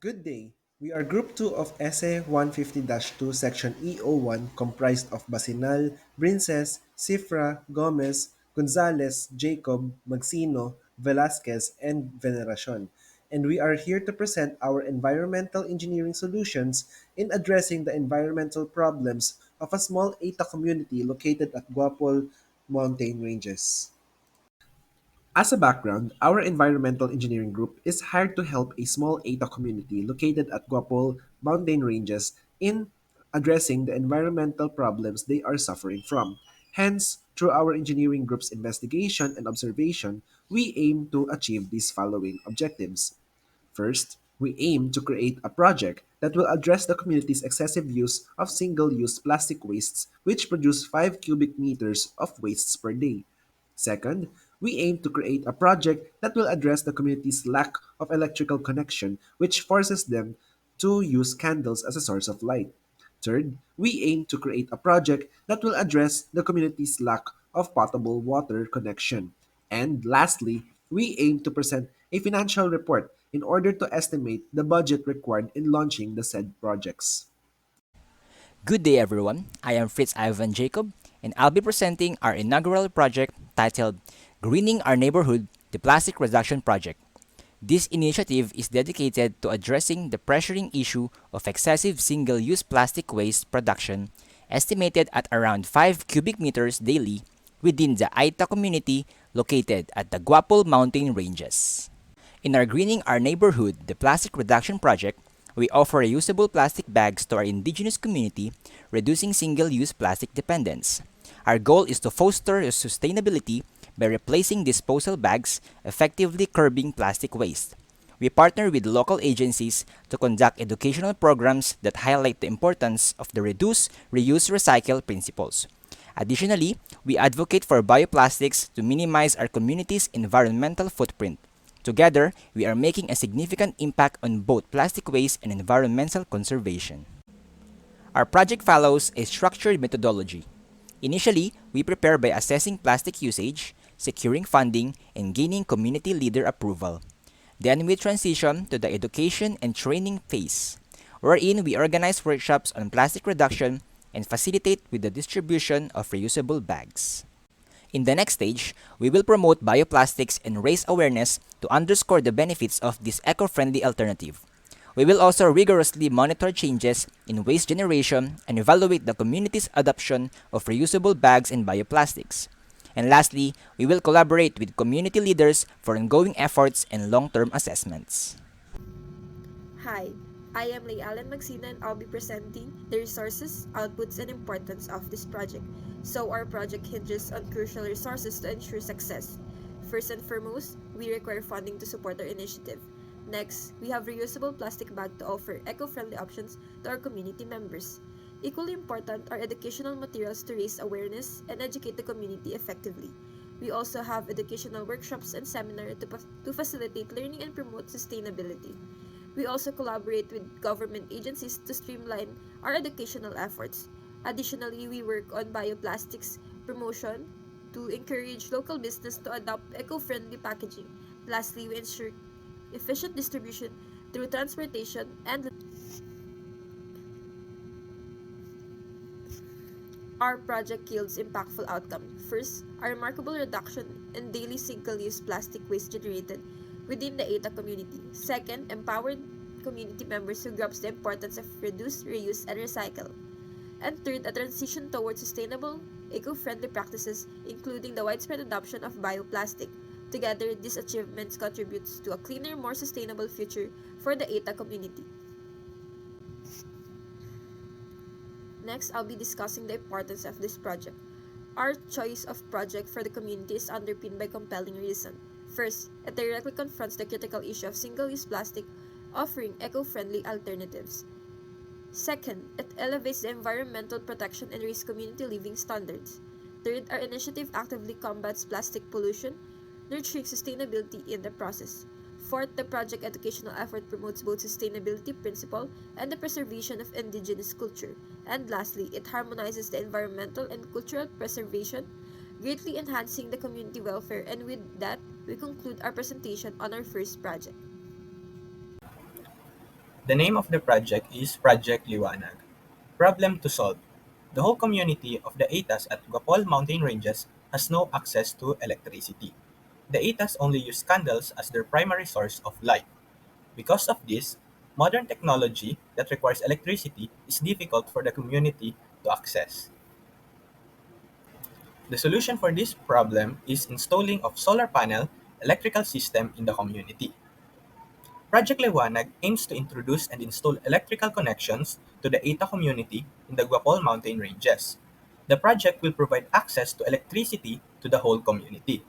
Good day. We are Group 2 of Essay 150-2, Section EO1, comprised of Basinal, Brinces, Cifra, Gonzales, Jacob, Magsino, Velasquez, and Veneracion. And we are here to present our environmental engineering solutions in addressing the environmental problems of a small ETA community located at Guapol mountain ranges. As a background, our environmental engineering group is hired to help a small ETA community located at Guapol mountain ranges in addressing the environmental problems they are suffering from. Hence, through our engineering group's investigation and observation, we aim to achieve these following objectives. First, we aim to create a project that will address the community's excessive use of single-use plastic wastes which produce 5 cubic meters of wastes per day. Second, we aim to create a project that will address the community's lack of electrical connection which forces them to use candles as a source of light. Third, we aim to create a project that will address the community's lack of potable water connection. And lastly, we aim to present a financial report in order to estimate the budget required in launching the said projects. Good day, everyone. I am Fritz Ivan Jacob, and I'll be presenting our inaugural project titled Greening Our Neighborhood, the Plastic Reduction Project. This initiative is dedicated to addressing the pressuring issue of excessive single use plastic waste production, estimated at around 5 cubic meters daily within the Aita community located at the Guapol mountain ranges. In our Greening Our Neighborhood, the Plastic Reduction Project, we offer reusable plastic bags to our indigenous community, reducing single-use plastic dependence. Our goal is to foster sustainability by replacing disposal bags, effectively curbing plastic waste. We partner with local agencies to conduct educational programs that highlight the importance of the reduce, reuse, recycle principles. Additionally, we advocate for bioplastics to minimize our community's environmental footprint. Together, we are making a significant impact on both plastic waste and environmental conservation. Our project follows a structured methodology. Initially, we prepare by assessing plastic usage, securing funding, and gaining community leader approval. Then we transition to the education and training phase, wherein we organize workshops on plastic reduction and facilitate with the distribution of reusable bags. In the next stage, we will promote bioplastics and raise awareness to underscore the benefits of this eco-friendly alternative. We will also rigorously monitor changes in waste generation and evaluate the community's adoption of reusable bags and bioplastics. And lastly, we will collaborate with community leaders for ongoing efforts and long-term assessments. Hi, I am Lei Allen D, and I'll be presenting the resources, outputs, and importance of this project. So our project hinges on crucial resources to ensure success. First and foremost, we require funding to support our initiative. Next, we have reusable plastic bag to offer eco-friendly options to our community members. Equally important are educational materials to raise awareness and educate the community effectively. We also have educational workshops and seminars to facilitate learning and promote sustainability. We also collaborate with government agencies to streamline our educational efforts. Additionally, we work on bioplastics promotion to encourage local business to adopt eco-friendly packaging. Lastly, we ensure efficient distribution through transportation and our project yields impactful outcomes. First, a remarkable reduction in daily single-use plastic waste generated within the ETA community. Second, empowered community members who grasp the importance of reduce, reuse, and recycle. And third, a transition towards sustainable, eco-friendly practices, including the widespread adoption of bioplastic. Together, these achievements contributes to a cleaner, more sustainable future for the ETA community. Next, I'll be discussing the importance of this project. Our choice of project for the community is underpinned by compelling reason. First, it directly confronts the critical issue of single-use plastic, offering eco-friendly alternatives. Second, it elevates the environmental protection and raises community living standards. Third, our initiative actively combats plastic pollution, nurturing sustainability in the process. Fourth, the project educational effort promotes both sustainability principle and the preservation of indigenous culture. And lastly, it harmonizes the environmental and cultural preservation, greatly enhancing the community welfare. And with that, we conclude our presentation on our first project. The name of the project is Project Liwanag. Problem to solve. The whole community of the Etas at Guapol mountain ranges has no access to electricity. The Etas only use candles as their primary source of light. Because of this, modern technology that requires electricity is difficult for the community to access. The solution for this problem is installing of solar panel electrical system in the community. Project Liwanag aims to introduce and install electrical connections to the Eta community in the Guapol mountain ranges. The project will provide access to electricity to the whole community.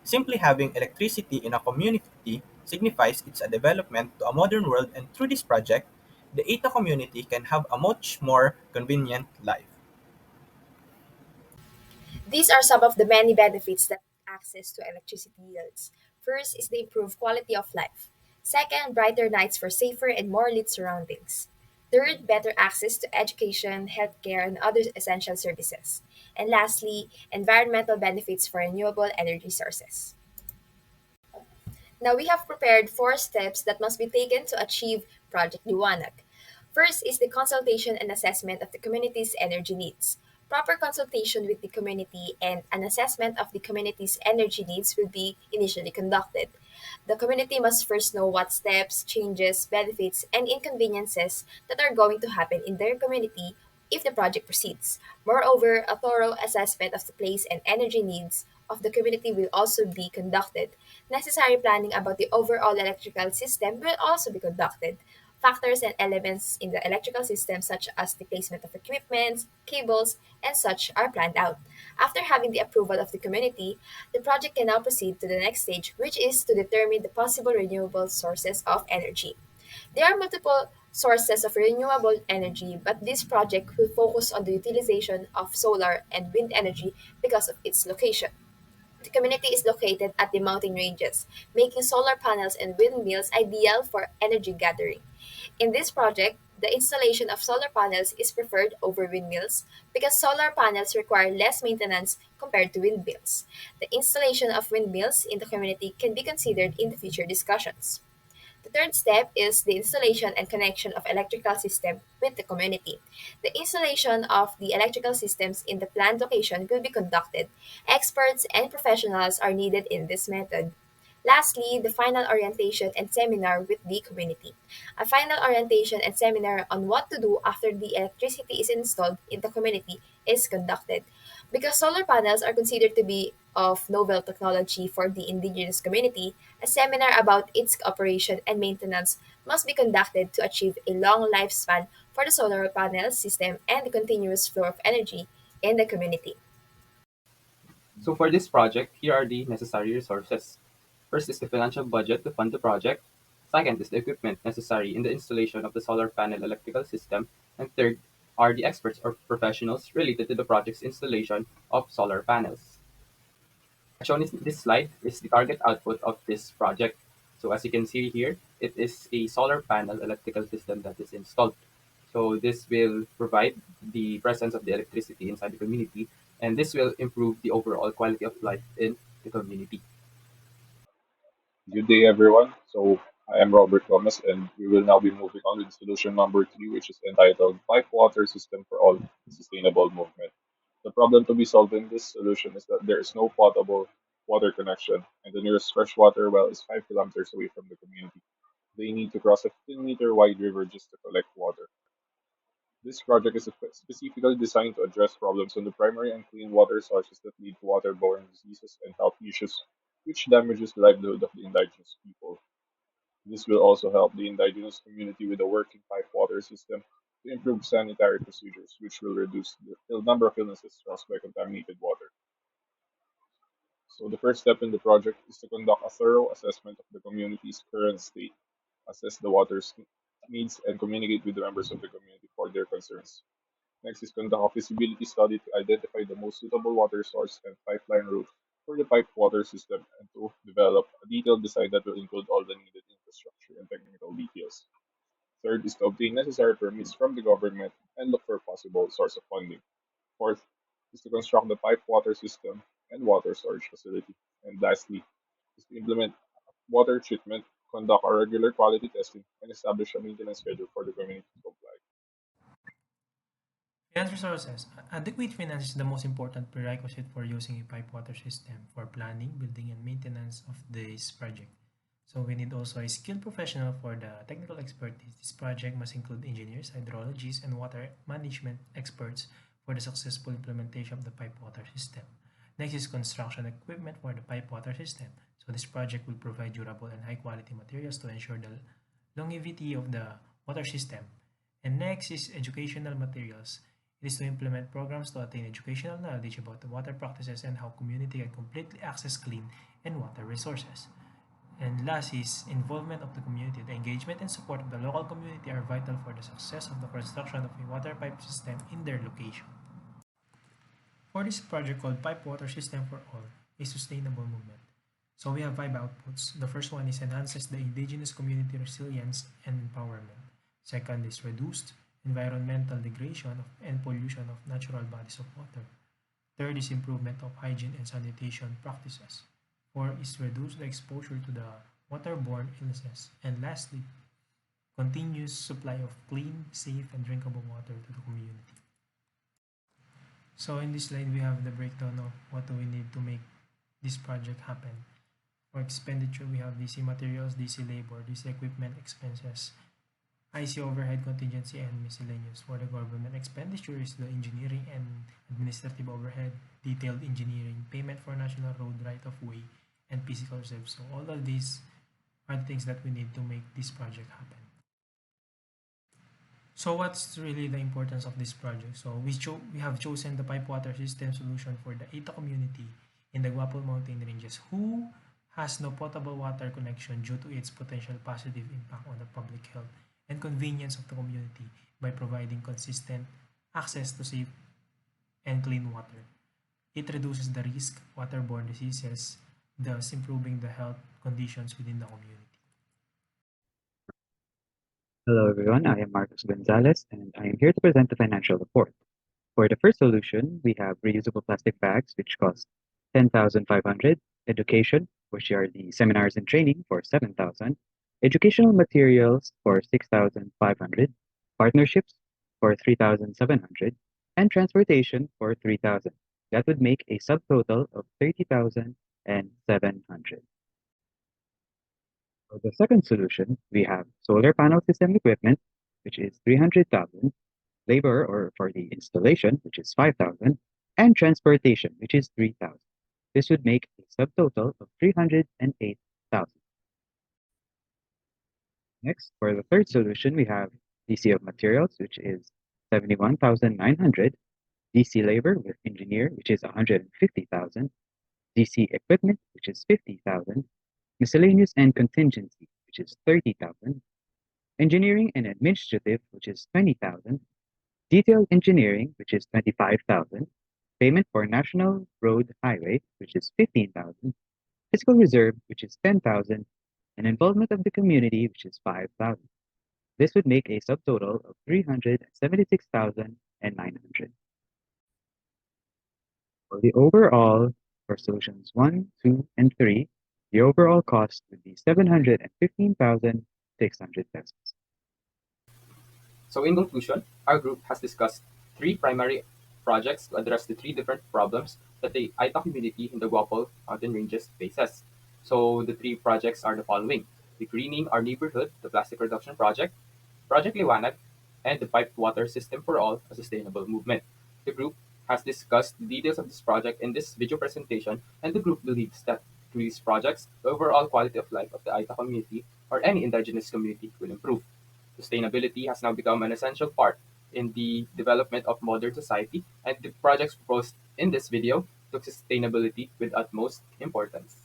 Simply having electricity in a community signifies it's a development to a modern world, and through this project, the Eta community can have a much more convenient life. These are some of the many benefits that access to electricity yields. First is the improved quality of life. Second, brighter nights for safer and more lit surroundings. Third, better access to education, healthcare, and other essential services. And lastly, environmental benefits for renewable energy sources. Now we have prepared four steps that must be taken to achieve Project Liwanag. First is the consultation and assessment of the community's energy needs. Proper consultation with the community and an assessment of the community's energy needs will be initially conducted. The community must first know what steps, changes, benefits, and inconveniences that are going to happen in their community if the project proceeds. Moreover, a thorough assessment of the place and energy needs of the community will also be conducted. Necessary planning about the overall electrical system will also be conducted. Factors and elements in the electrical system, such as the placement of equipment, cables, and such, are planned out. After having the approval of the community, the project can now proceed to the next stage, which is to determine the possible renewable sources of energy. There are multiple sources of renewable energy, but this project will focus on the utilization of solar and wind energy because of its location. The community is located at the mountain ranges, making solar panels and windmills ideal for energy gathering. In this project, the installation of solar panels is preferred over windmills because solar panels require less maintenance compared to windmills. The installation of windmills in the community can be considered in the future discussions. The third step is the installation and connection of electrical system with the community. The installation of the electrical systems in the planned location will be conducted. Experts and professionals are needed in this method. Lastly, the final orientation and seminar with the community. A final orientation and seminar on what to do after the electricity is installed in the community is conducted. Because solar panels are considered to be of novel technology for the indigenous community, a seminar about its operation and maintenance must be conducted to achieve a long lifespan for the solar panel system and the continuous flow of energy in the community. So for this project, here are the necessary resources. First is the financial budget to fund the project. Second is the equipment necessary in the installation of the solar panel electrical system. And third are the experts or professionals related to the project's installation of solar panels. As shown in this slide is the target output of this project. So as you can see here, it is a solar panel electrical system that is installed. So this will provide the presence of the electricity inside the community, and this will improve the overall quality of life in the community. Good day, everyone. I am Robert Gomez, and we will now be moving on with solution number three, which is entitled Pipe Water System for All Sustainable Movement. The problem to be solved in this solution is that there is no potable water connection, and the nearest freshwater well is 5 kilometers away from the community. They need to cross a 15-meter wide river just to collect water. This project is specifically designed to address problems on the primary and clean water sources that lead to waterborne diseases and health issues, which damages the livelihood of the indigenous people. This will also help the indigenous community with a working pipe water system to improve sanitary procedures, which will reduce the number of illnesses caused by contaminated water. So the first step in the project is to conduct a thorough assessment of the community's current state, assess the water's needs, and communicate with the members of the community for their concerns. Next is conduct a feasibility study to identify the most suitable water source and pipeline route for the pipe water system and to develop a detailed design that will include all the needed infrastructure and technical details. Third is to obtain necessary permits from the government and look for possible source of funding. Fourth is to construct the pipe water system and water storage facility. And lastly is to implement water treatment conduct a regular quality testing, and establish a maintenance schedule for the community to comply. Finance resources. Adequate finance is the most important prerequisite for using a pipe water system for planning, building, and maintenance of this project. So we need also a skilled professional for the technical expertise. This project must include engineers, hydrologists, and water management experts for the successful implementation of the pipe water system. Next is construction equipment for the pipe water system. So this project will provide durable and high quality materials to ensure the longevity of the water system. And next is educational materials. It is to implement programs to attain educational knowledge about the water practices and how community can completely access clean and water resources. And last is involvement of the community. The engagement and support of the local community are vital for the success of the construction of a water pipe system in their location. For this project called Pipe Water System for All, a sustainable movement. So we have five outputs. The first one is enhances the indigenous community resilience and empowerment. Second is reduced environmental degradation and pollution of natural bodies of water. Third is improvement of hygiene and sanitation practices. Four is reduce the exposure to the waterborne illnesses. And lastly, continuous supply of clean, safe, and drinkable water to the community. So in this slide, we have the breakdown of what do we need to make this project happen. For expenditure, we have DC materials, DC labor, DC equipment expenses, IC overhead contingency, and miscellaneous. For the government expenditure is the engineering and administrative overhead, detailed engineering, payment for national road right-of-way, and physical reserves. So all of these are the things that we need to make this project happen. So what's really the importance of this project? So we have chosen the pipe water system solution for the Ita community in the Guapol mountain ranges who has no potable water connection due to its potential positive impact on the public health and convenience of the community by providing consistent access to safe and clean water. It reduces the risk of waterborne diseases, thus improving the health conditions within the community. Hello everyone, I am Marcos Gonzales and I am here to present the financial report. For the first solution, we have reusable plastic bags which cost 10,500, education, which are the seminars and training for 7,000, educational materials for 6,500, partnerships for 3,700, and transportation for 3,000. That would make a subtotal of 30,700. For the second solution, we have solar panel system equipment, which is 300,000, labor or for the installation, which is 5,000, and transportation, which is 3,000. This would make a subtotal of 308,000. Next, for the third solution, we have DC of materials, which is 71,900, DC labor with engineer, which is 150,000, DC equipment, which is 50,000, miscellaneous and contingency, which is 30,000, engineering and administrative, which is 20,000, detailed engineering, which is 25,000, payment for national road highway, which is 15,000, fiscal reserve, which is 10,000, and involvement of the community, which is 5,000. This would make a subtotal of 376,900. For the overall, for solutions 1, 2, and 3, the overall cost would be 715,600 pesos. So in conclusion, our group has discussed three primary projects to address the three different problems that the Aita community in the Guapol mountain ranges faces. So the three projects are the following: the Greening Our Neighborhood, the Plastic Reduction Project, Project Liwanag, and the Piped Water System for All, a sustainable movement. The group has discussed the details of this project in this video presentation, and the group believes that through these projects, the overall quality of life of the Aita community or any indigenous community will improve. Sustainability has now become an essential part in the development of modern society, and the projects proposed in this video took sustainability with utmost importance.